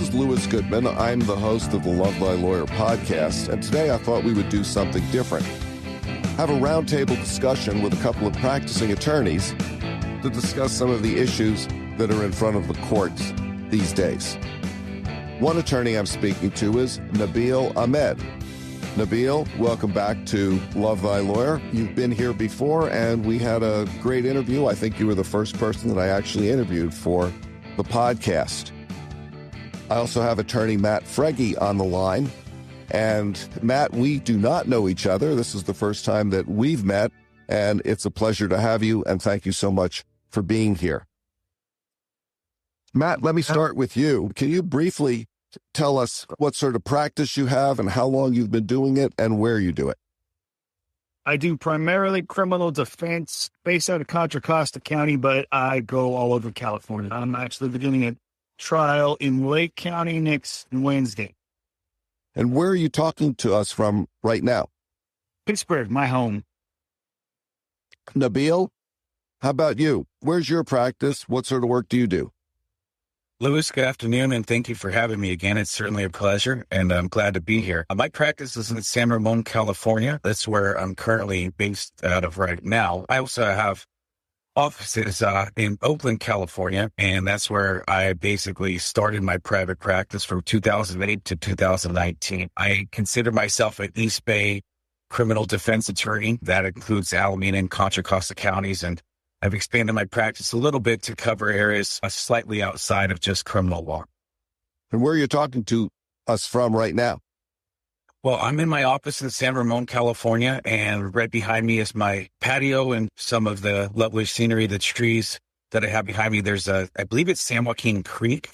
is Louis Goodman. I'm the host of the Love Thy Lawyer podcast, and today I thought we would do something different. Have a roundtable discussion with a couple of practicing attorneys to discuss some of the issues that are in front of the courts these days. One attorney I'm speaking to is Nabiel Ahmed. Nabiel, welcome back to Love Thy Lawyer. You've been here before, and we had a great interview. I think you were the first person that I actually interviewed for the podcast. I also have attorney Matt Fregi on the line. And Matt, we do not know each other. This is the first time that we've met, and it's a pleasure to have you, and thank you so much for being here. Matt, let me start with you. Can you briefly tell us what sort of practice you have and how long you've been doing it and where you do it? I do primarily criminal defense based out of Contra Costa County, but I go all over California. I'm actually beginning a trial in Lake County next Wednesday. And where are you talking to us from right now? Pittsburgh, my home. Nabiel, how about you? Where's your practice? What sort of work do you do? Louis, good afternoon, and thank you for having me again. It's certainly a pleasure, and I'm glad to be here. My practice is in San Ramon, California. That's where I'm currently based out of right now. I also have offices in Oakland, California, and that's where I basically started my private practice from 2008 to 2019. I consider myself an East Bay criminal defense attorney. That includes Alameda and Contra Costa counties, and I've expanded my practice a little bit to cover areas slightly outside of just criminal law. And where are you talking to us from right now? Well, I'm in my office in San Ramon, California, and right behind me is my patio and some of the lovely scenery, the trees that I have behind me. There's I believe it's San Joaquin Creek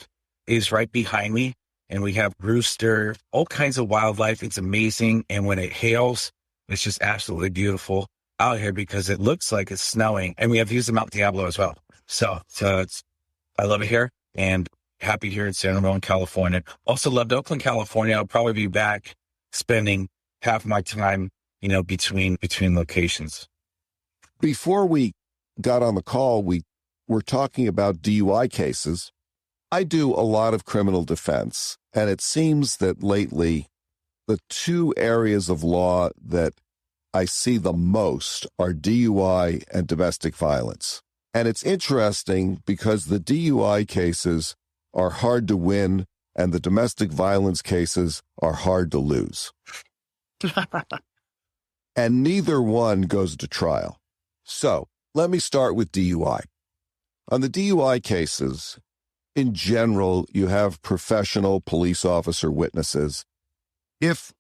is right behind me, and we have rooster, all kinds of wildlife. It's amazing. And when it hails, it's just absolutely beautiful out here because it looks like it's snowing, and we have views of Mount Diablo as well. So I love it here and happy here in San Ramon, California. Also loved Oakland, California. I'll probably be back spending half my time, between locations. Before we got on the call, we were talking about DUI cases. I do a lot of criminal defense, and it seems that lately the two areas of law that I see the most are DUI and domestic violence. And it's interesting because the DUI cases are hard to win and the domestic violence cases are hard to lose. And neither one goes to trial. So let me start with DUI. On the DUI cases, in general, you have professional police officer witnesses. If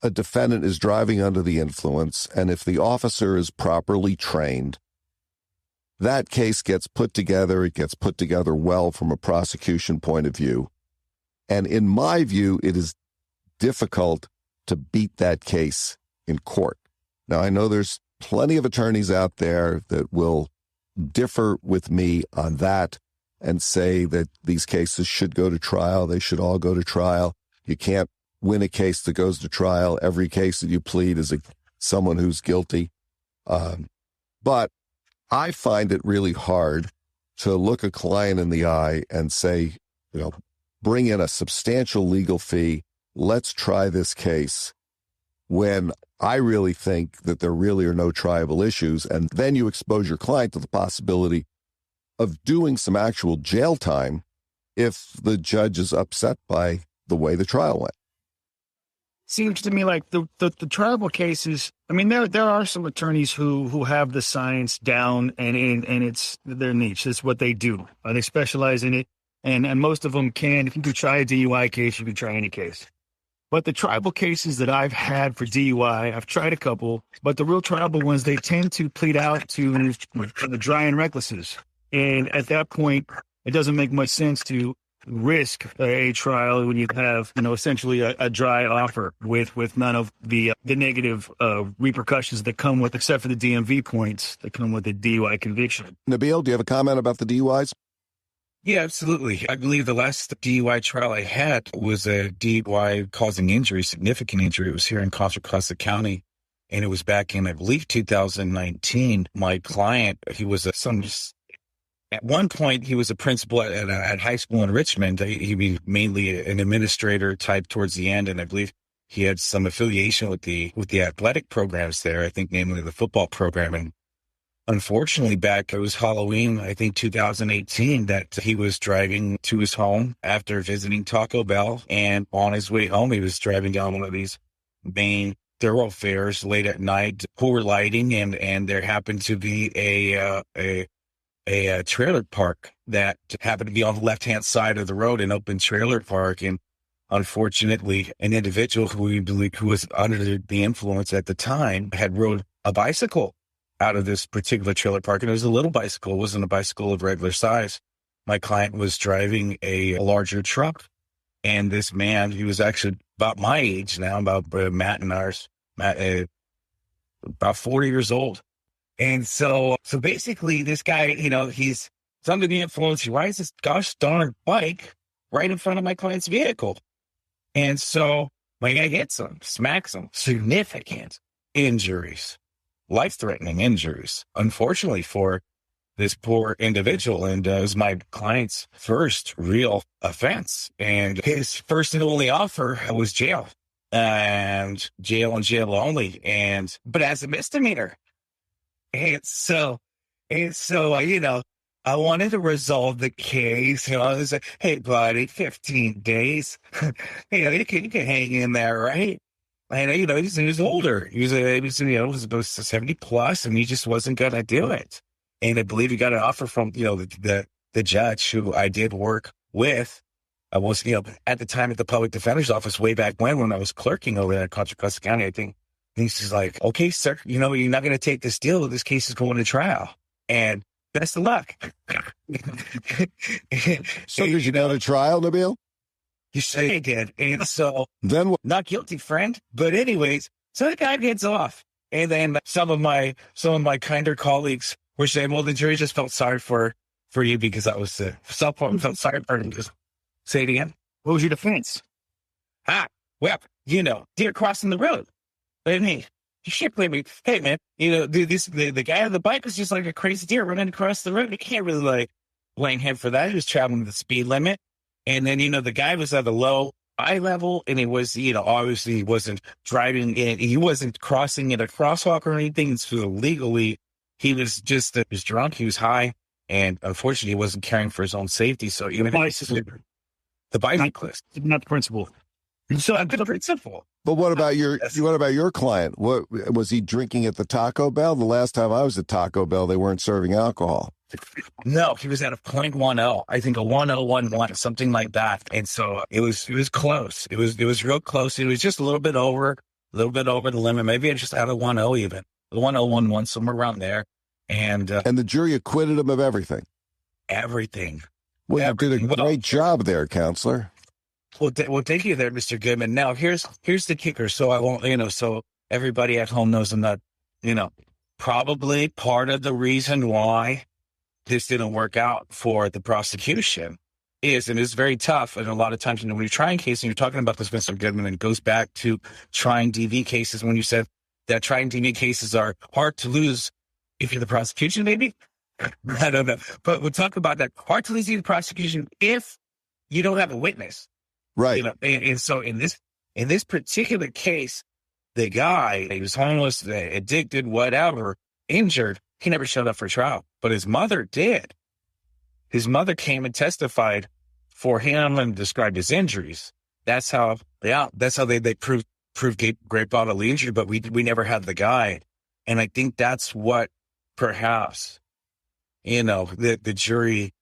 a defendant is driving under the influence, and if the officer is properly trained, that case gets put together. It gets put together well from a prosecution point of view. And in my view, it is difficult to beat that case in court. Now, I know there's plenty of attorneys out there that will differ with me on that and say that these cases should go to trial. They should all go to trial. You can't win a case that goes to trial. Every case that you plead is someone who's guilty. But I find it really hard to look a client in the eye and say, bring in a substantial legal fee. Let's try this case when I really think that there really are no triable issues. And then you expose your client to the possibility of doing some actual jail time if the judge is upset by the way the trial went. Seems to me like the tribal cases, there are some attorneys who have the science down and it's their niche. That's what they do. They specialize in it. And most of them can. If you can try a DUI case, you can try any case. But the tribal cases that I've had for DUI, I've tried a couple, but the real tribal ones, they tend to plead out to the dry and recklesses. And at that point, it doesn't make much sense to risk a trial when you have, essentially a dry offer with none of the negative repercussions that come with, except for the DMV points that come with the DUI conviction. Nabiel, do you have a comment about the DUIs? Yeah, absolutely. I believe the last DUI trial I had was a DUI causing injury, significant injury. It was here in Contra Costa County, and it was back in, I believe, 2019. My client, he was At one point, he was a principal at high school in Richmond. He was mainly an administrator type towards the end, and I believe he had some affiliation with the athletic programs there. I think, namely the football program. And unfortunately, it was Halloween, I think 2018, that he was driving to his home after visiting Taco Bell, and on his way home, he was driving down one of these main thoroughfares late at night, poor lighting, and there happened to be a trailer park that happened to be on the left-hand side of the road, an open trailer park. And unfortunately, an individual who we believe who was under the influence at the time had rode a bicycle out of this particular trailer park. And it was a little bicycle. It wasn't a bicycle of regular size. My client was driving a larger truck. And this man, he was actually about my age now, about Matt and ours, about 40 years old. And so basically this guy, he's under the influence. He rides this gosh darn bike right in front of my client's vehicle. And so my guy hits him, smacks him, significant injuries, life-threatening injuries, unfortunately for this poor individual. And it was my client's first real offense. And his first and only offer was jail, and jail only. But as a misdemeanor. And so, I wanted to resolve the case. I was like, hey, buddy, 15 days. You can hang in there, right? And, he was older. He was about 70 plus, and he just wasn't going to do it. And I believe he got an offer from, the judge who I did work with. I was, at the time at the public defender's office way back when I was clerking over there in Contra Costa County, I think. And he's like, okay, sir, you're not going to take this deal. This case is going to trial. And best of luck. So did you go to trial, Nabiel? You say I did. And so, then not guilty, friend. But anyways, so the guy gets off. And then some of my kinder colleagues were saying, well, the jury just felt sorry for you because that was some point felt sorry for you. Say it again. What was your defense? Deer crossing the road. But me, you can't blame me. Hey, man, the guy on the bike was just like a crazy deer running across the road. You can't really blame him for that. He was traveling the speed limit. And then, the guy was at a low eye level, and it was, obviously he wasn't driving in, he wasn't crossing at a crosswalk or anything. So legally, he was just, he was drunk, he was high, and unfortunately, he wasn't caring for his own safety. So even the bicyclist, not the principal. So I'm the principal. But what about your client? What was he drinking at the Taco Bell? The last time I was at Taco Bell, they weren't serving alcohol. No, he was at a 0.10, I think a 1011, something like that. And so it was close. It was real close. It was just a little bit over the limit. Maybe I just had a 10 even, the 1011, somewhere around there. And the jury acquitted him of everything. Everything. Well, you did a great job there, counselor. Well, thank you there, Mr. Goodman. Now, here's the kicker. So I won't, so everybody at home knows I'm not, probably part of the reason why this didn't work out for the prosecution is, and it's very tough. And a lot of times, when you're trying cases, and you're talking about this, Mr. Goodman, and it goes back to trying DV cases when you said that trying DV cases are hard to lose if you're the prosecution, maybe? I don't know. But we'll talk about that. Hard to lose the prosecution if you don't have a witness. Right. And so in this particular case, the guy, he was homeless, addicted, whatever, injured. He never showed up for trial, but his mother did. His mother came and testified for him and described his injuries. That's how they proved great bodily injury, but we never had the guy. And I think that's what perhaps, the jury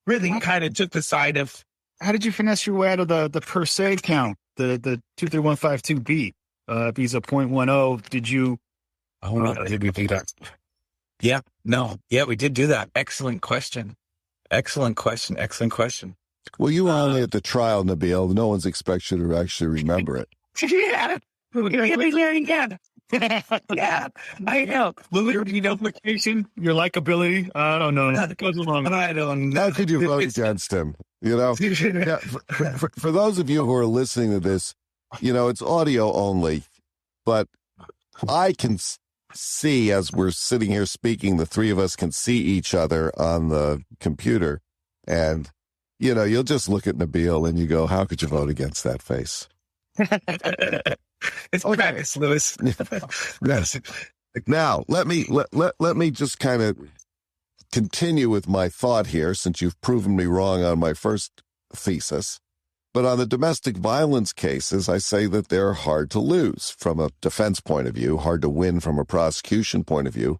really kind of took the side of. How did you finesse your way out of the per se count, the 23152B? If he's a 0.10, did you? Did we do that? Yeah, no. Yeah, we did do that. Excellent question. Well, you were only at the trial, Nabiel. No one's expected you to actually remember it. Yeah. Yeah, I know. Location, your likability. I don't know. That goes along. I don't know. How could you vote against him? Yeah, for those of you who are listening to this, it's audio only, but I can see, as we're sitting here speaking, the three of us can see each other on the computer. And, you know, you'll just look at Nabiel and you go, how could you vote against that face? It's practice, Lewis. Yes. Now, let me just kind of continue with my thought here, since you've proven me wrong on my first thesis. But on the domestic violence cases, I say that they're hard to lose from a defense point of view, hard to win from a prosecution point of view,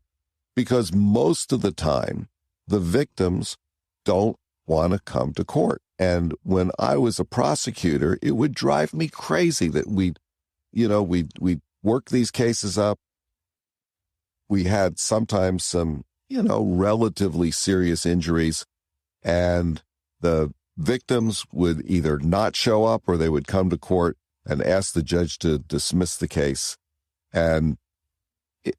because most of the time, the victims don't want to come to court. And when I was a prosecutor, it would drive me crazy that we'd work these cases up. We had sometimes some, relatively serious injuries, and the victims would either not show up or they would come to court and ask the judge to dismiss the case. And, it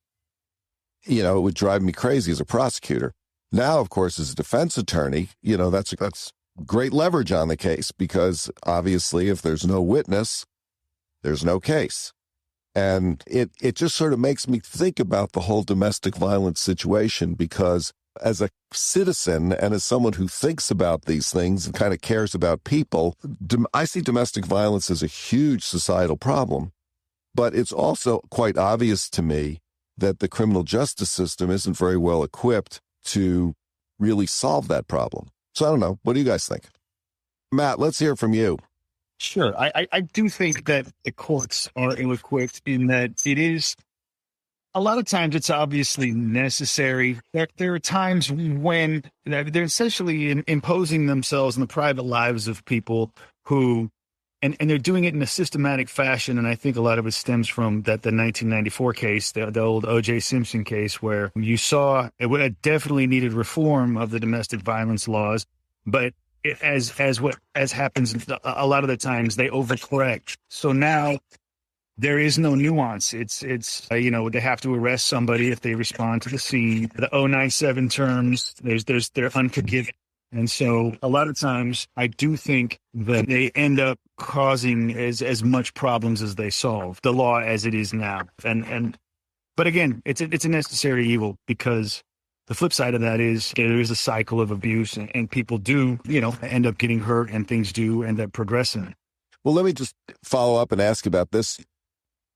would drive me crazy as a prosecutor. Now, of course, as a defense attorney, that's great leverage on the case, because obviously if there's no witness, there's no case. And it just sort of makes me think about the whole domestic violence situation, because as a citizen and as someone who thinks about these things and kind of cares about people, I see domestic violence as a huge societal problem. But it's also quite obvious to me that the criminal justice system isn't very well equipped to really solve that problem. So I don't know. What do you guys think? Matt, let's hear from you. Sure. I do think that the courts are ill-equipped in that it is, a lot of times it's obviously necessary. There are times when they're essentially imposing themselves in the private lives of people who, and they're doing it in a systematic fashion. And I think a lot of it stems from the 1994 case, the old O.J. Simpson case, where you saw it definitely needed reform of the domestic violence laws, but as happens a lot of the times, they overcorrect. So now there is no nuance. It's they have to arrest somebody if they respond to the scene. The 097 terms, they're unforgiving. And so a lot of times I do think that they end up causing as much problems as they solve, the law as it is now. But again, it's a necessary evil, because the flip side of that is there is a cycle of abuse, and people do, end up getting hurt, and things do end up progressing. Well, let me just follow up and ask about this.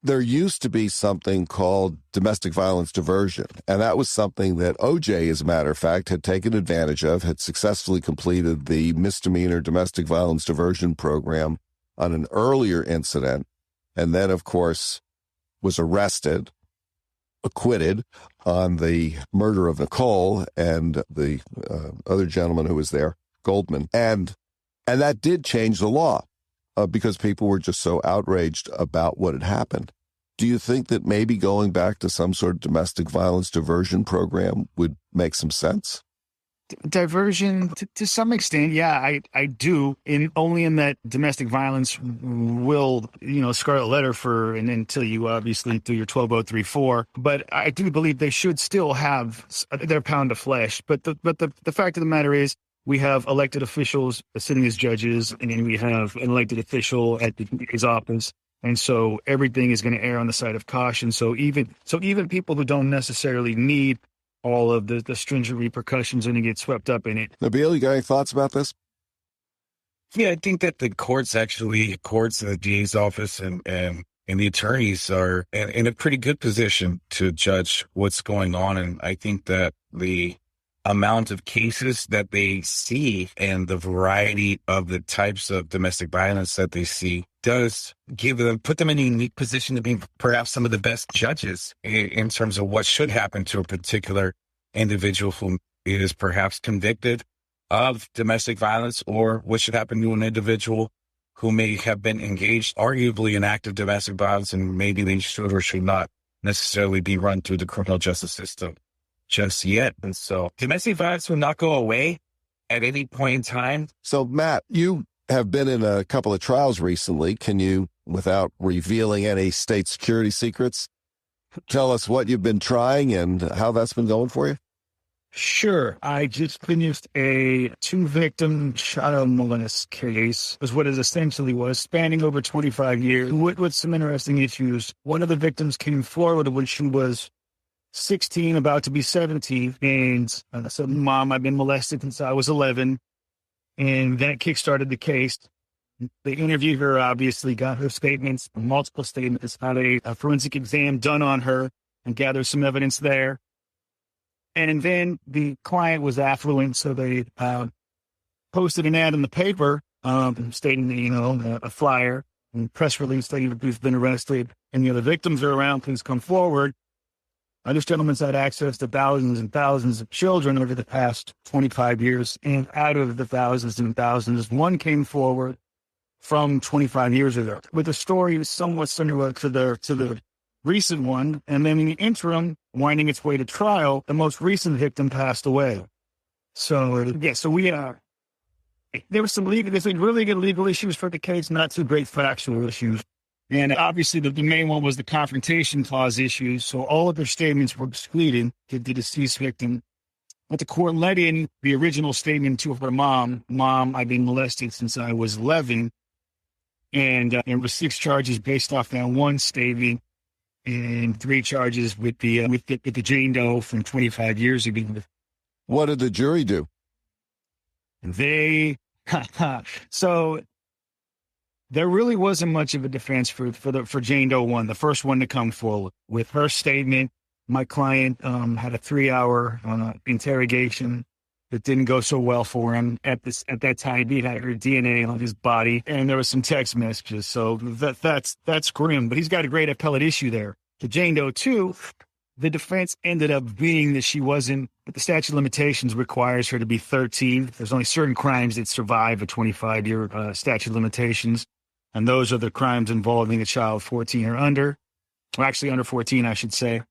There used to be something called domestic violence diversion, and that was something that OJ, as a matter of fact, had taken advantage of, had successfully completed the misdemeanor domestic violence diversion program on an earlier incident, and then, of course, was arrested, acquitted on the murder of Nicole and the other gentleman who was there, Goodman. And that did change the law because people were just so outraged about what had happened. Do you think that maybe going back to some sort of domestic violence diversion program would make some sense? Diversion, to some extent, yeah, I do. Only in that domestic violence will, scarlet letter and until you obviously do your 12034. But I do believe they should still have their pound of flesh. But the fact of the matter is, we have elected officials sitting as judges, and then we have an elected official at his office. And so everything is going to err on the side of caution. So even people who don't necessarily need all of the stringent repercussions and get swept up in it. Nabiel, you got any thoughts about this? Yeah, I think that the courts and the DA's office and the attorneys are in a pretty good position to judge what's going on. And I think that the amount of cases that they see and the variety of the types of domestic violence that they see does put them in a unique position to be perhaps some of the best judges in terms of what should happen to a particular individual who is perhaps convicted of domestic violence, or what should happen to an individual who may have been engaged arguably in active domestic violence, and maybe they should or should not necessarily be run through the criminal justice system just yet. And so domestic violence will not go away at any point in time. So Matt, you have been in a couple of trials recently. Can you, without revealing any state security secrets, tell us what you've been trying and how that's been going for you? Sure. I just finished a 2-victim child molest case, was what it essentially was, spanning over 25 years with some interesting issues. One of the victims came forward when she was 16, about to be 17. And I said, Mom, I've been molested since I was 11. And that kickstarted the case. They interviewed her, obviously, got her statements, multiple statements, had a forensic exam done on her and gathered some evidence there. And then the client was affluent, so they posted an ad in the paper stating that, a flyer and press release stating who's been arrested and the other victims are around, please come forward. This gentleman's had access to thousands and thousands of children over the past 25 years. And out of the thousands and thousands, one came forward from 25 years ago with a story somewhat similar to the recent one. And then in the interim, winding its way to trial, the most recent victim passed away. So, there was there's really good legal issues for the case, not too great factual issues. And obviously the main one was the confrontation clause issues. So all of their statements were excluded to the deceased victim. But the court let in the original statement to her mom. Mom, I've been molested since I was 11. And there were 6 charges based off that one statement and 3 charges with the Jane Doe from 25 years ago. What did the jury do? So there really wasn't much of a defense for Jane Doe 1, the first one to come forward. With her statement, my client had a 3-hour interrogation that didn't go so well for him. At that time, he had her DNA on his body, and there was some text messages. So that's grim, but he's got a great appellate issue there. To Jane Doe 2, the defense ended up being that she wasn't, but the statute of limitations requires her to be 13. There's only certain crimes that survive a 25-year statute of limitations, and those are the crimes involving a child 14 or under, or actually under 14, I should say.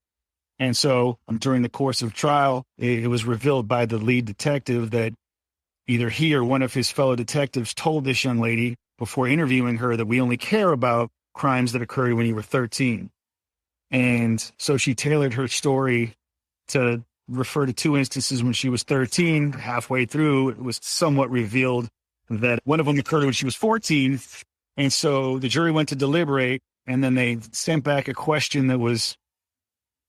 And so during the course of trial, it was revealed by the lead detective that either he or one of his fellow detectives told this young lady before interviewing her that we only care about crimes that occurred when you were 13. And so she tailored her story to refer to 2 instances when she was 13. Halfway through, it was somewhat revealed that one of them occurred when she was 14. And so the jury went to deliberate, and then they sent back a question that was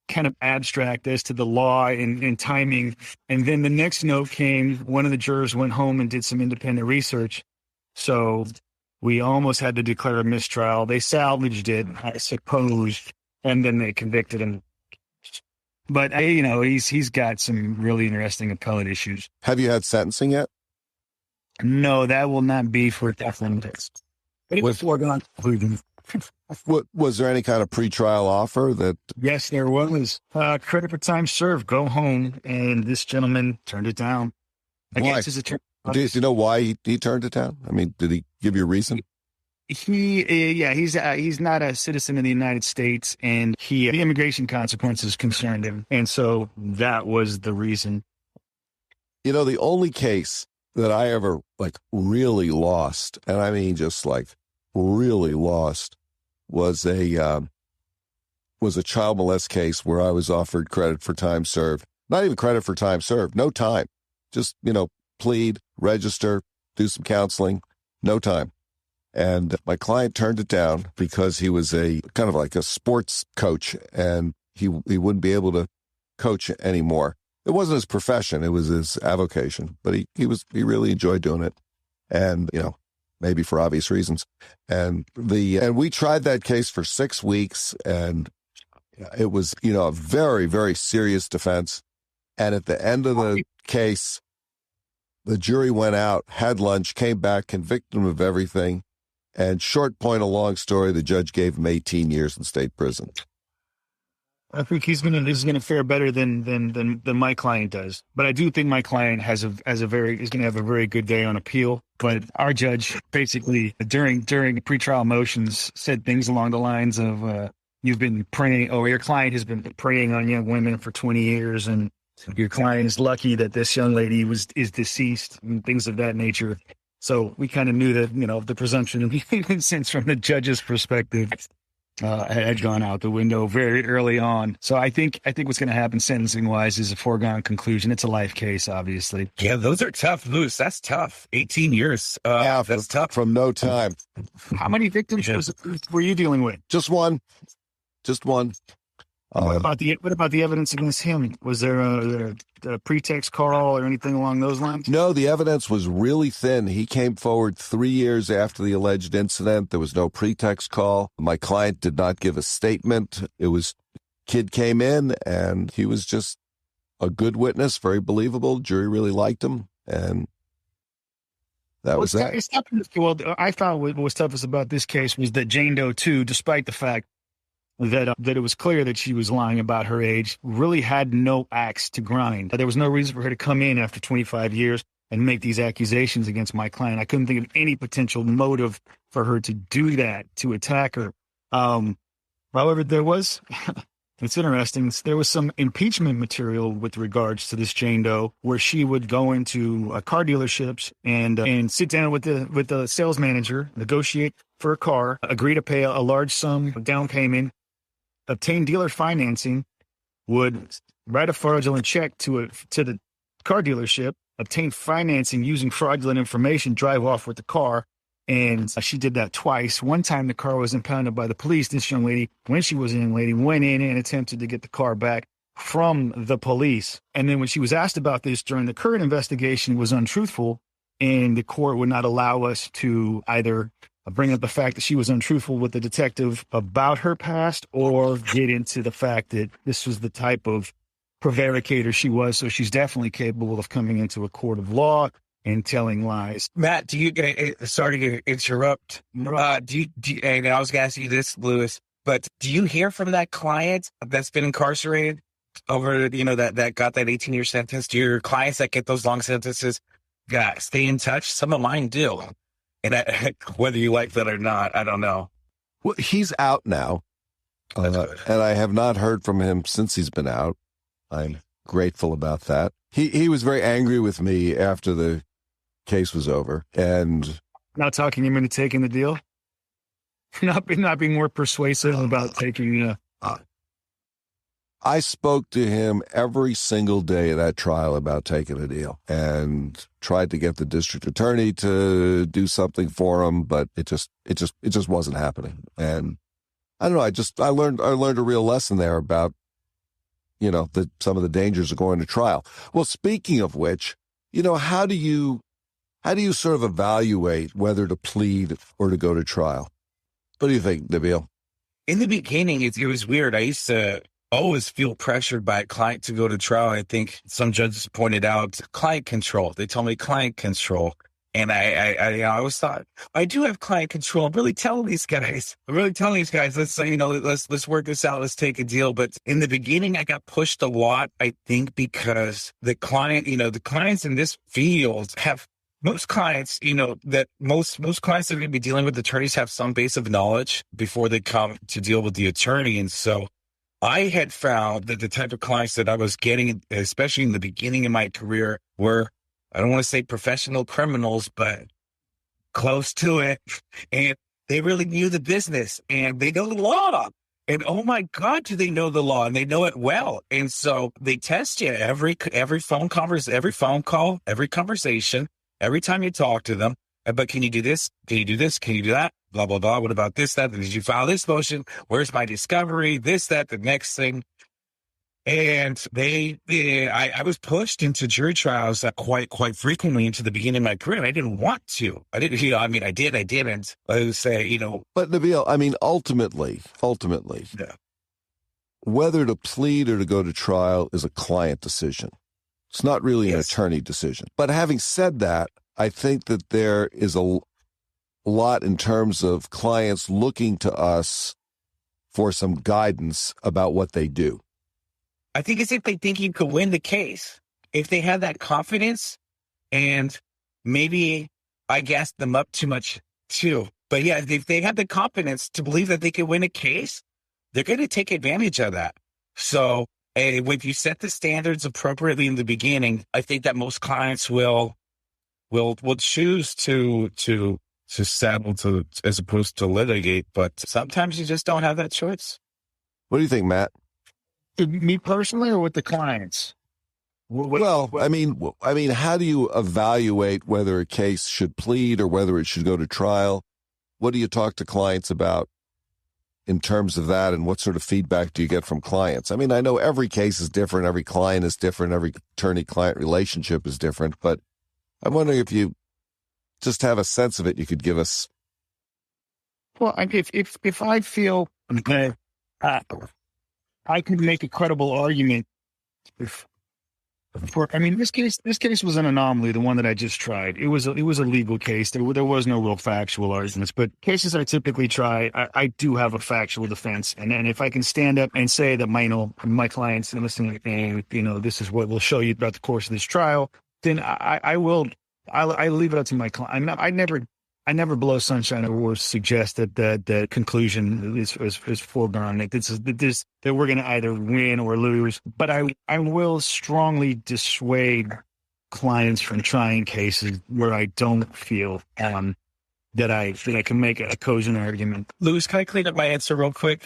kind of abstract as to the law and timing. And then the next note came, one of the jurors went home and did some independent research. So we almost had to declare a mistrial. They salvaged it, I suppose, and then they convicted him. But, he's got some really interesting appellate issues. Have you had sentencing yet? No, that will not be for definite. It was foregone conclusion. Was there any kind of pretrial offer that? Yes, there was. Credit for time served, go home. And this gentleman turned it down. Why? Do you know why he turned it down? I mean, did he give you a reason? He's not a citizen of the United States, and the immigration consequences concerned him. And so that was the reason. The only case that I ever really lost, and I mean just really lost, was a child molest case where I was offered credit for time served. Not even credit for time served, no time. Just, plead, register, do some counseling, no time. And my client turned it down because he was a kind of like a sports coach, and he wouldn't be able to coach anymore. It wasn't his profession, it was his avocation, but he really enjoyed doing it. And, maybe for obvious reasons. And we tried that case for 6 weeks, and it was, a very, very serious defense. And at the end of the case, the jury went out, had lunch, came back, convicted him of everything. And short point, a long story, the judge gave him 18 years in state prison. I think he's gonna fare better than my client does. But I do think my client is gonna have a very good day on appeal. But our judge basically during pretrial motions said things along the lines of you've been preying, or your client has been preying on young women for 20 years, and your client is lucky that this young lady is deceased, and things of that nature. So we kind of knew that, the presumption of innocence from the judge's perspective had gone out the window very early on. So I think what's going to happen sentencing wise is a foregone conclusion. It's a life case, obviously. Yeah, those are tough, Moose. That's tough. 18 years. That's tough. From no time. How many victims were you dealing with? Just one. What about the evidence against him? Was there a pretext call or anything along those lines? No, the evidence was really thin. He came forward 3 years after the alleged incident. There was no pretext call. My client did not give a statement. Kid came in, and he was just a good witness, very believable. Jury really liked him, and that was that. Well, I thought what was toughest about this case was that Jane Doe 2, despite the fact that it was clear that she was lying about her age, really had no axe to grind. There was no reason for her to come in after 25 years and make these accusations against my client. I couldn't think of any potential motive for her to do that, to attack her. However, there was, it's interesting, there was some impeachment material with regards to this Jane Doe, where she would go into car dealerships and sit down with the sales manager, negotiate for a car, agree to pay a large sum down payment, obtain dealer financing, would write a fraudulent check to the car dealership, obtain financing using fraudulent information, drive off with the car. And she did that twice. One time the car was impounded by the police. This young lady, when she was a young lady, went in and attempted to get the car back from the police. And then when she was asked about this during the current investigation, was untruthful, and the court would not allow us to either bring up the fact that she was untruthful with the detective about her past, or get into the fact that this was the type of prevaricator she was. So she's definitely capable of coming into a court of law and telling lies. Matt, do you, sorry to interrupt, and I was going to ask you this, Lewis, but do you hear from that client that's been incarcerated over, that got that 18-year sentence? Do your clients that get those long sentences stay in touch? Some of mine do. And whether you like that or not, I don't know. Well, he's out now, and I have not heard from him since he's been out. I'm grateful about that. He was very angry with me after the case was over, and not talking him into taking the deal, not being more persuasive about taking. I spoke to him every single day of that trial about taking a deal, and tried to get the district attorney to do something for him, but it just wasn't happening. And I don't know. I learned a real lesson there about, some of the dangers of going to trial. Well, speaking of which, how do you sort of evaluate whether to plead or to go to trial? What do you think, Nabiel? In the beginning, it was weird. I used to always feel pressured by a client to go to trial. I think some judges pointed out client control. They told me client control. And I always thought, I do have client control. I'm really telling these guys, let's work this out. Let's take a deal. But in the beginning, I got pushed a lot, I think, because the clients in this field have, most clients, that most clients that are going to be dealing with attorneys have some base of knowledge before they come to deal with the attorney. And so I had found that the type of clients that I was getting, especially in the beginning of my career, were, I don't want to say professional criminals, but close to it. And they really knew the business, and they know the law. And oh my God, do they know the law, and they know it well. And so they test you every phone call, every conversation, every time you talk to them. But can you do this? Can you do this? Can you do that? Blah, blah, blah. What about this, that? Did you file this motion? Where's my discovery? This, that, the next thing. And I was pushed into jury trials quite frequently into the beginning of my career. And I didn't want to. I didn't, I didn't. I would say, But Nabiel, ultimately, yeah, whether to plead or to go to trial is a client decision. It's not really an attorney decision. But having said that, I think that there is a lot in terms of clients looking to us for some guidance about what they do. I think it's if they think you could win the case. If they have that confidence, and maybe I gassed them up too much too. But yeah, if they have the confidence to believe that they can win a case, they're going to take advantage of that. So if you set the standards appropriately in the beginning, I think that most clients will choose to settle as opposed to litigate. But sometimes you just don't have that choice. What do you think, Matt? Me personally, or with the clients? How do you evaluate whether a case should plead or whether it should go to trial? What do you talk to clients about? in terms of that, and what sort of feedback do you get from clients? I mean, I know every case is different, every client is different, every attorney-client relationship is different, but I'm wondering if you just have a sense of it, you could give us. Well, if I feel that I can make a credible argument, this case was an anomaly. The one that I just tried, it was a legal case. There was no real factual arguments, but cases I typically try, I do have a factual defense, and if I can stand up and say that my clients listening, this is what we'll show you throughout the course of this trial, then I will. I leave it up to my client. I never blow sunshine or suggest that the conclusion is foregone. That we're going to either win or lose. But I will strongly dissuade clients from trying cases where I don't feel that I can make a cogent argument. Louis, can I clean up my answer real quick?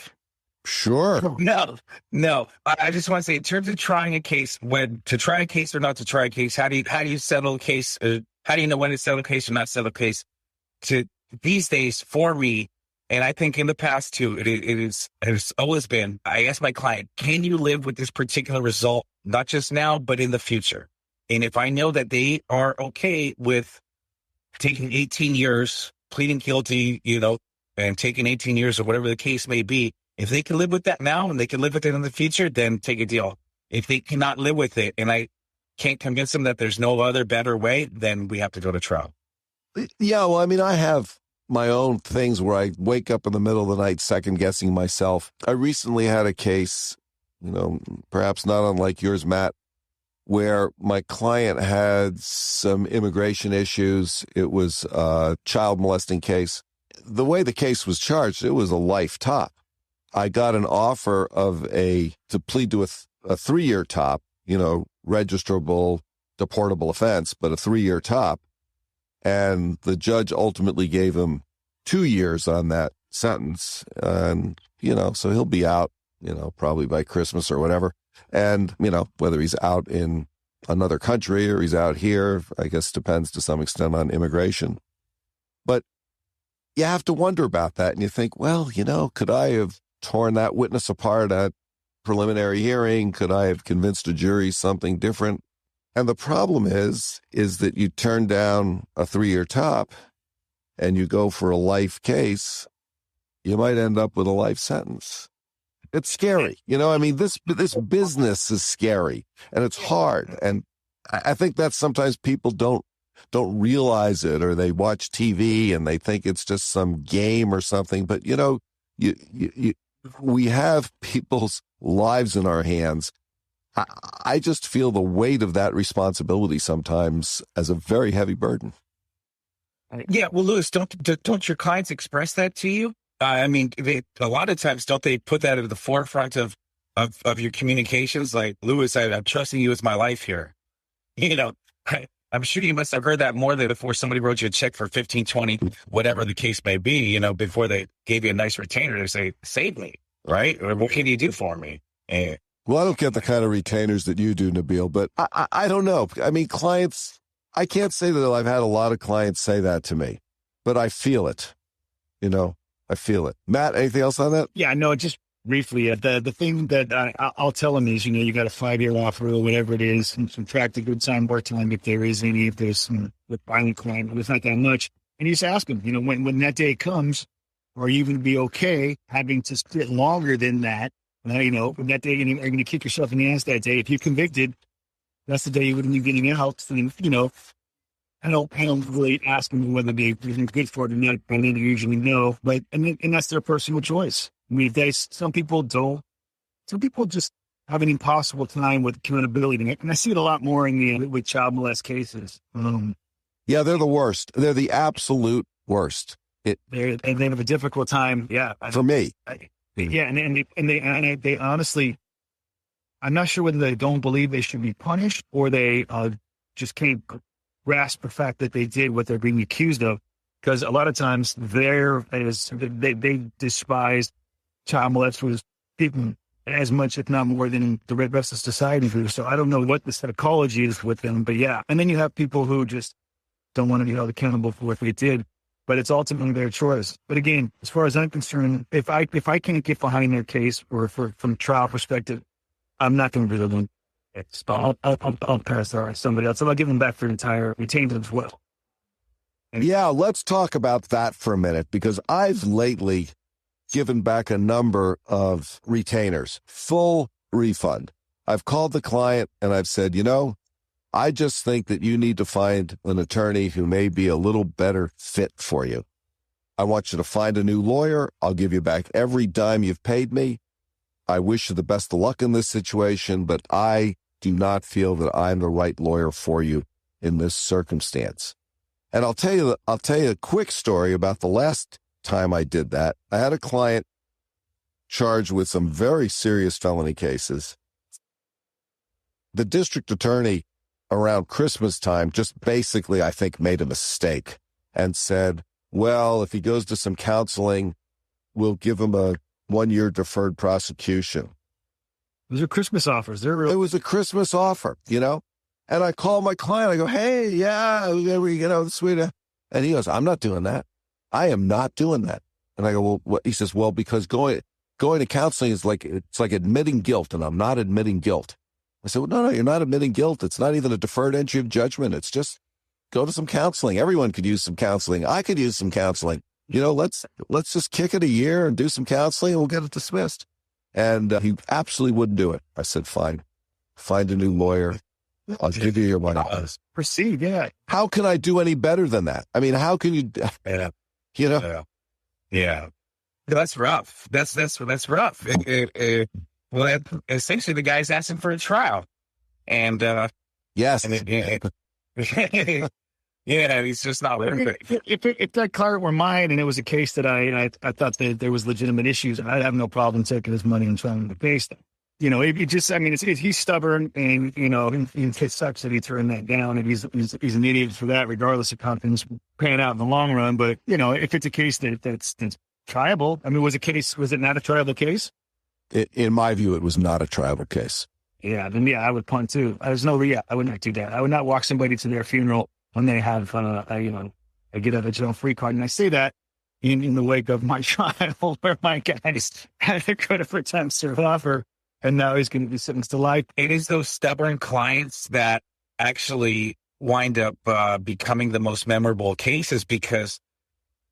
Sure. No. I just want to say, in terms of trying a case, when to try a case or not to try a case, how do you settle a case? How do you know when to settle a case or not settle a case? To these days, for me, and I think in the past too, it has always been, I ask my client, can you live with this particular result, not just now, but in the future? And if I know that they are okay with taking 18 years, pleading guilty, and taking 18 years or whatever the case may be, if they can live with that now and they can live with it in the future, then take a deal. If they cannot live with it and I can't convince them that there's no other better way, then we have to go to trial. Yeah, well, I mean, I have my own things where I wake up in the middle of the night second guessing myself. I recently had a case, perhaps not unlike yours, Matt, where my client had some immigration issues. It was a child molesting case. The way the case was charged, it was a life top. I got an offer to plead to a 3-year top, registrable, deportable offense, but a 3-year top. And the judge ultimately gave him 2 years on that sentence. And, so he'll be out, probably by Christmas or whatever. And, whether he's out in another country or he's out here, I guess depends to some extent on immigration. But you have to wonder about that. And you think, well, could I have torn that witness apart at preliminary hearing? Could I have convinced a jury something different? And the problem is that you turn down a 3-year top and you go for a life case, you might end up with a life sentence. It's scary. This business is scary and it's hard. And I think that sometimes people don't realize it, or they watch TV and they think it's just some game or something. But, we have people's lives in our hands. I just feel the weight of that responsibility sometimes as a very heavy burden. Yeah, well, Louis, don't your clients express that to you? A lot of times, don't they put that at the forefront of your communications? Like, Louis, I'm trusting you with my life here. I'm sure you must have heard that more than before somebody wrote you a check for 15, 20, whatever the case may be, before they gave you a nice retainer to say, save me, right? Or what can you do for me? Well, I don't get the kind of retainers that you do, Nabil, but I don't know. Clients, I can't say that I've had a lot of clients say that to me, but I feel it. I feel it. Matt, anything else on that? Yeah, no, just briefly, the thing that I'll tell them is, you got a 5-year offer or whatever it is, and subtract the good time, work time if there is any, if there's some violent crime, but it's not that much. And you just ask them, when that day comes, are you even be okay having to sit longer than that? That day, you're going to kick yourself in the ass that day. If you're convicted, that's the day you wouldn't be getting out. And, I don't really ask them whether they're good for it or not. I mean, they usually know, but, and that's their personal choice. Some people just have an impossible time with accountability. And I see it a lot more with child molest cases. Yeah, they're the worst. They're the absolute worst. They have a difficult time. Yeah. For me. Yeah, and they honestly, I'm not sure whether they don't believe they should be punished or they just can't grasp the fact that they did what they're being accused of. Because a lot of times they despise child molesters people as much, if not more, than the rest of society do. So I don't know what the psychology is with them, but yeah. And then you have people who just don't want to be held accountable for what they did. but it's ultimately their choice. But again, as far as I'm concerned, if I can't get behind their case or from a trial perspective, I'm not going to be the one. I'll pass on somebody else. I'll give them back their entire retained as well. Yeah, let's talk about that for a minute, because I've lately given back a number of retainers, full refund. I've called the client and I've said, I just think that you need to find an attorney who may be a little better fit for you. I want you to find a new lawyer. I'll give you back every dime you've paid me. I wish you the best of luck in this situation, but I do not feel that I'm the right lawyer for you in this circumstance. And I'll tell you a quick story about the last time I did that. I had a client charged with some very serious felony cases. The district attorney around Christmas time just basically, I think, made a mistake and said, well, if he goes to some counseling, we'll give him a 1-year deferred prosecution. Those are Christmas offers. It was a Christmas offer, And I call my client. I go, hey, yeah, sweet. And he goes, I'm not doing that. I am not doing that. And I go, well, what? He says, well, because going to counseling is it's like admitting guilt, and I'm not admitting guilt. I said, well, no, you're not admitting guilt. It's not even a deferred entry of judgment. It's just go to some counseling. Everyone could use some counseling. I could use some counseling. Let's just kick it a year and do some counseling, and we'll get it dismissed. And he absolutely wouldn't do it. I said, fine, find a new lawyer. I'll give you your money. Proceed, yeah. How can I do any better than that? I mean, how can you, Yeah. That's rough. That's rough. Well, essentially, the guy's asking for a trial. And, yes. Yeah, he's just not living it. If that client were mine and it was a case that I thought that there was legitimate issues, I'd have no problem taking his money and trying to face them. He's stubborn, and it sucks that he turned that down, and he's an idiot for that, regardless of how things pan out in the long run. But if it's a case that's triable, was it not a triable case? In my view, it was not a triable case. Yeah, then I would punt too. I would not do that. I would not walk somebody to their funeral when they have a get out of jail free card, and I say that in the wake of my trial where my guys had a credit for time served offer. And now he's going to be sentenced to life. It is those stubborn clients that actually wind up becoming the most memorable cases, because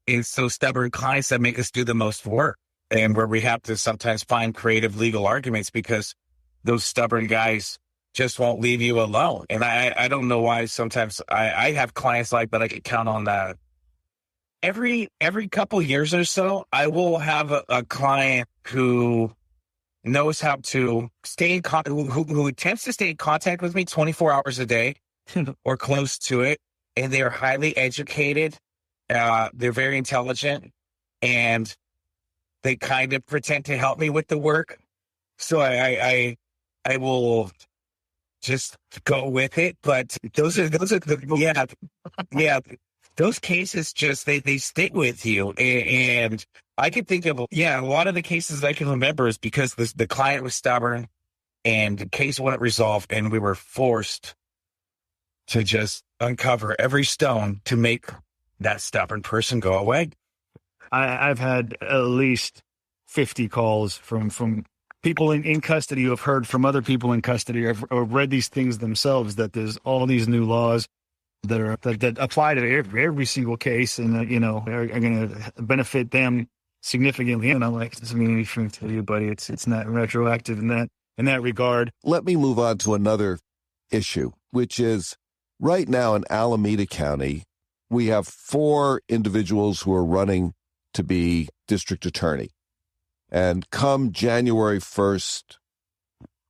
it's those stubborn clients that make us do the most work, and where we have to sometimes find creative legal arguments because those stubborn guys just won't leave you alone. And I don't know why sometimes I have clients like that. I can count on that. Every couple years or so, I will have a client who knows how to stay in contact, who attempts to stay in contact with me 24 hours a day or close to it. And they are highly educated. They're very intelligent, and they kind of pretend to help me with the work. So I will just go with it. But those are those cases just, they stick with you. And I can think of, a lot of the cases I can remember is because the client was stubborn and the case wasn't resolved, and we were forced to just uncover every stone to make that stubborn person go away. I've had at least 50 calls from people in custody who have heard from other people in custody or read these things themselves, that there's all these new laws that apply to every single case, and are going to benefit them significantly. And I'm like, it doesn't mean anything to you, buddy. It's not retroactive in that regard. Let me move on to another issue, which is right now in Alameda County, we have 4 individuals who are running to be district attorney. And come January 1st,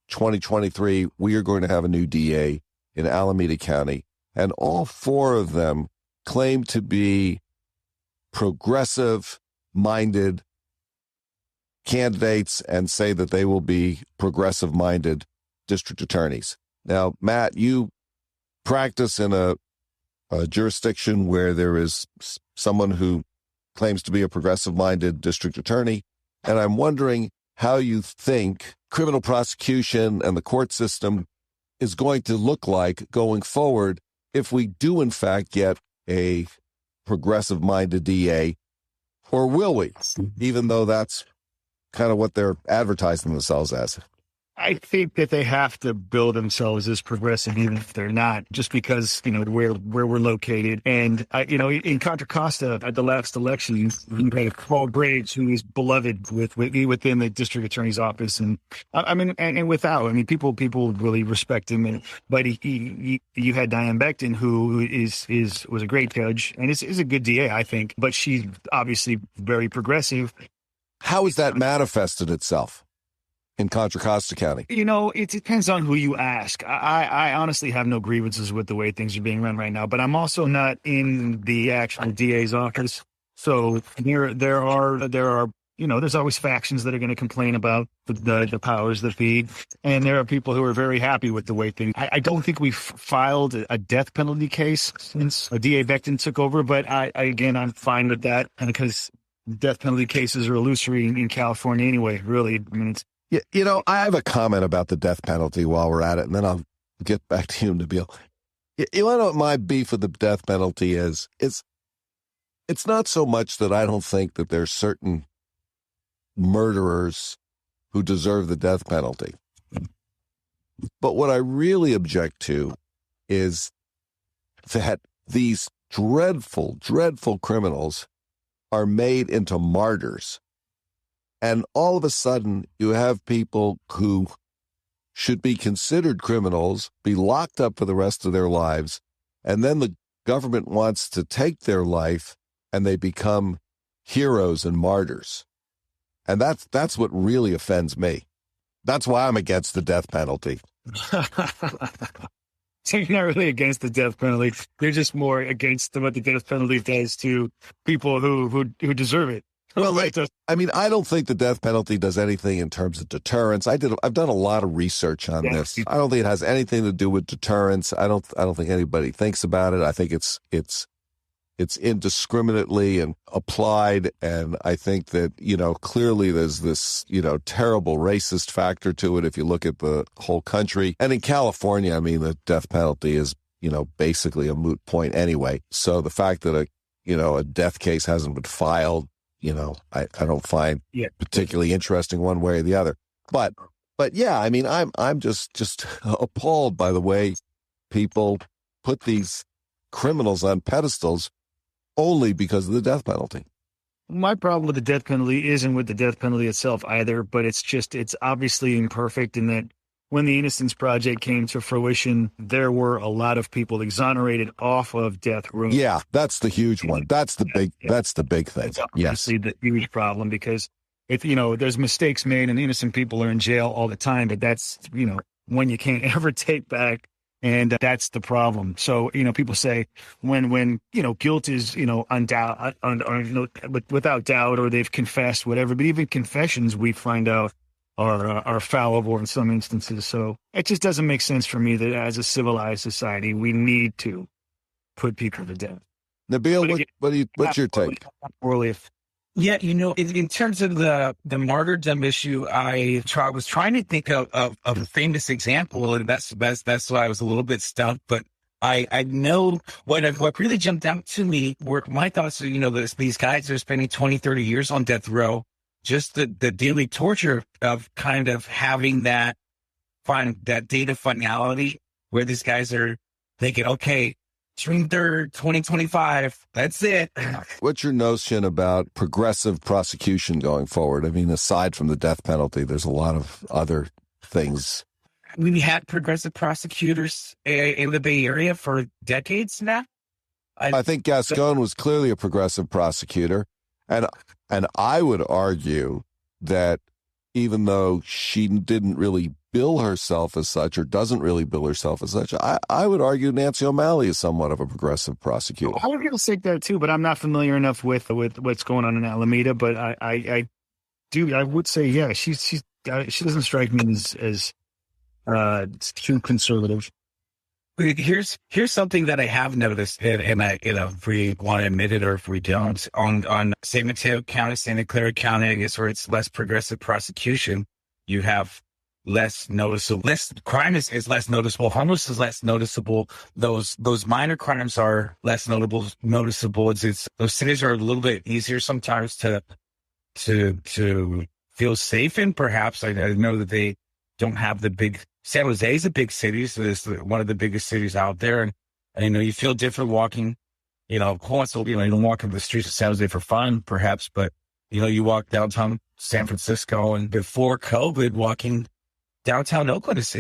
2023, we are going to have a new DA in Alameda County. And all 4 of them claim to be progressive-minded candidates and say that they will be progressive-minded district attorneys. Now, Matt, you practice in a jurisdiction where there is someone who claims to be a progressive-minded district attorney, and I'm wondering how you think criminal prosecution and the court system is going to look like going forward if we do, in fact, get a progressive-minded DA, or will we? Even though that's kind of what they're advertising themselves as. I think that they have to build themselves as progressive, even if they're not, just because, where we're located. And, in Contra Costa at the last election, you had Paul Graves, who is beloved within the district attorney's office. And people really respect him. But you had Diane Becton, who was a great judge and is a good DA, I think. But she's obviously very progressive. How has that manifested itself in Contra Costa County? It depends on who you ask. I honestly have no grievances with the way things are being run right now, but I'm also not in the actual DA's office. So there are there's always factions that are going to complain about the powers that be, and there are people who are very happy with the way things. I don't think we've filed a death penalty case since DA Becton took over, but I'm fine with that, and because death penalty cases are illusory in California anyway. Really, it's. Yeah, I have a comment about the death penalty while we're at it, and then I'll get back to you, Nabiel. You know what my beef with the death penalty is? It's not so much that I don't think that there's certain murderers who deserve the death penalty. But what I really object to is that these dreadful, dreadful criminals are made into martyrs. And all of a sudden, you have people who should be considered criminals, be locked up for the rest of their lives, and then the government wants to take their life, and they become heroes and martyrs. And that's what really offends me. That's why I'm against the death penalty. So you're not really against the death penalty. You're just more against what the death penalty does to people who deserve it. Well, I don't think the death penalty does anything in terms of deterrence. I've done a lot of research on this. I don't think it has anything to do with deterrence. I don't think anybody thinks about it. I think it's indiscriminately and applied, and I think that clearly there's this terrible racist factor to it if you look at the whole country. And in California, the death penalty is basically a moot point anyway. So the fact that a death case hasn't been filed, I don't find particularly interesting one way or the other. But yeah, I'm just appalled by the way people put these criminals on pedestals only because of the death penalty. My problem with the death penalty isn't with the death penalty itself either, but it's obviously imperfect in that when the Innocence Project came to fruition, there were a lot of people exonerated off of death row. Yeah, that's the huge one. That's the big thing. It's obviously the huge problem because there's mistakes made and innocent people are in jail all the time, but that's, when you can't ever take back. And that's the problem. So, people say when guilt is, without doubt, or they've confessed, whatever, but even confessions we find out are fallible in some instances. So it just doesn't make sense for me that as a civilized society, we need to put people to death. Nabiel, what's your take? Yeah, in terms of the martyrdom issue, I was trying to think of a famous example, and that's why I was a little bit stumped. But I know what really jumped out to me were my thoughts. These guys are spending 20, 30 years on death row. Just the daily torture of kind of having that data finality where these guys are thinking, okay, June 3rd, 2025, that's it. What's your notion about progressive prosecution going forward? Aside from the death penalty, there's a lot of other things. We had progressive prosecutors in the Bay Area for decades now. I think Gascon was clearly a progressive prosecutor. And I would argue that even though she didn't really bill herself as such or doesn't really bill herself as such, I would argue Nancy O'Malley is somewhat of a progressive prosecutor. I would say that too, but I'm not familiar enough with what's going on in Alameda. But I would say, yeah, she doesn't strike me as too conservative. Here's something that I have noticed, and I, if we want to admit it or if we don't, on San Mateo County, Santa Clara County, I guess, where it's less progressive prosecution, you have less noticeable. Crime is less noticeable. Homeless is less noticeable. Those minor crimes are less noticeable. It's those cities are a little bit easier sometimes to feel safe in. Perhaps I know that they don't have the big. San Jose is a big city, so it's one of the biggest cities out there, and you feel different walking. You don't walk in the streets of San Jose for fun, perhaps, but you walk downtown San Francisco, and before COVID, walking downtown Oakland it's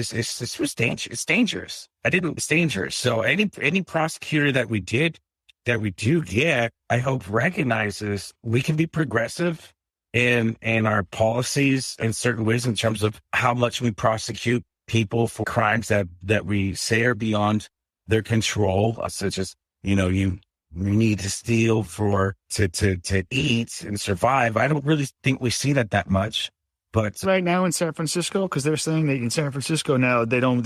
dangerous. It's dangerous. So any prosecutor that we do get, I hope recognizes we can be progressive in our policies in certain ways in terms of how much we prosecute people for crimes that we say are beyond their control, such as, you need to steal to eat and survive. I don't really think we see that much. But right now in San Francisco, because they're saying that in San Francisco now they don't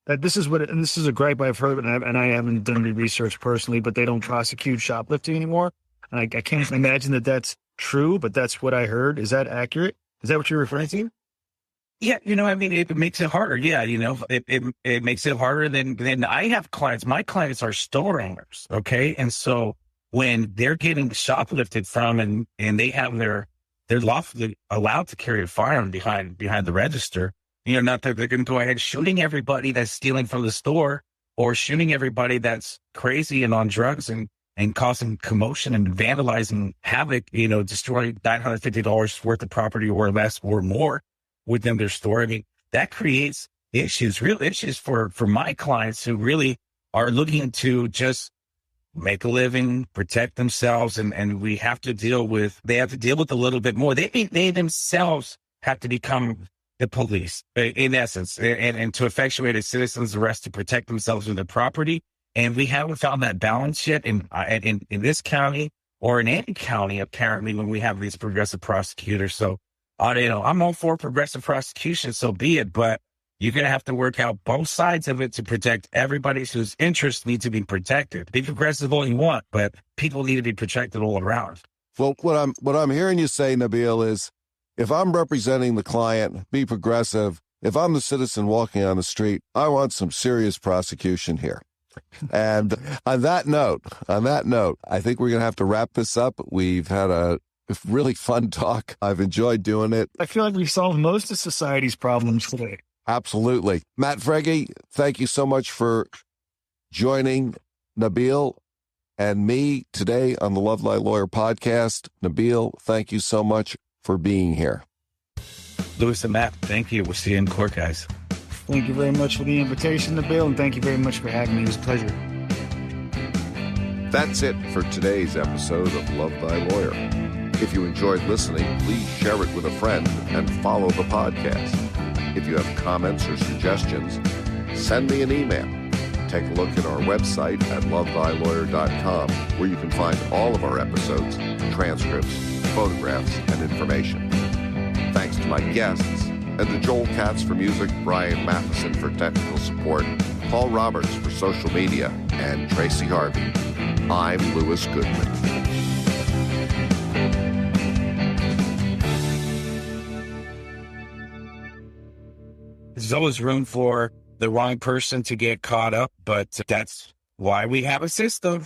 that this is a gripe I've heard, and I haven't done any research personally, but they don't prosecute shoplifting anymore. And I can't imagine that that's true, but that's what I heard. Is that accurate? Is that what you're referring to? Yeah, it makes it harder. Yeah, it makes it harder than I have clients. My clients are store owners, okay? And so when they're getting shoplifted from and they have they're lawfully allowed to carry a firearm behind the register, not that they're going to go ahead shooting everybody that's stealing from the store or shooting everybody that's crazy and on drugs and causing commotion and vandalizing havoc, destroying $950 worth of property or less or more within their store. I mean, that creates real issues for my clients who really are looking to just make a living, protect themselves. And they have to deal with a little bit more. They themselves have to become the police in essence and to effectuate a citizen's arrest to protect themselves and their property. And we haven't found that balance yet in this county or in any county, apparently, when we have these progressive prosecutors. So, I'm all for progressive prosecution, so be it, but you're going to have to work out both sides of it to protect everybody whose interests need to be protected. Be progressive all you want, but people need to be protected all around. Well, what I'm hearing you say, Nabiel, is if I'm representing the client, be progressive. If I'm the citizen walking on the street, I want some serious prosecution here. And on that note, I think we're going to have to wrap this up. We've had a really fun talk. I've enjoyed doing it. I feel like we've solved most of society's problems today. Absolutely. Matt Fregi, thank you so much for joining Nabiel and me today on the Love Thy Lawyer podcast. Nabiel, thank you so much for being here. Louis and Matt, thank you. We'll see you in court, guys. Thank you very much for the invitation, Nabiel, and thank you very much for having me. It was a pleasure. That's it for today's episode of Love Thy Lawyer. If you enjoyed listening, please share it with a friend and follow the podcast. If you have comments or suggestions, send me an email. Take a look at our website at lovethylawyer.com, where you can find all of our episodes, transcripts, photographs, and information. Thanks to my guests, and to Joel Katz for music, Bryan Matheson for technical support, Paul Roberts for social media, and Tracy Harvey. I'm Louis Goodman. There's always room for the wrong person to get caught up, but that's why we have a system.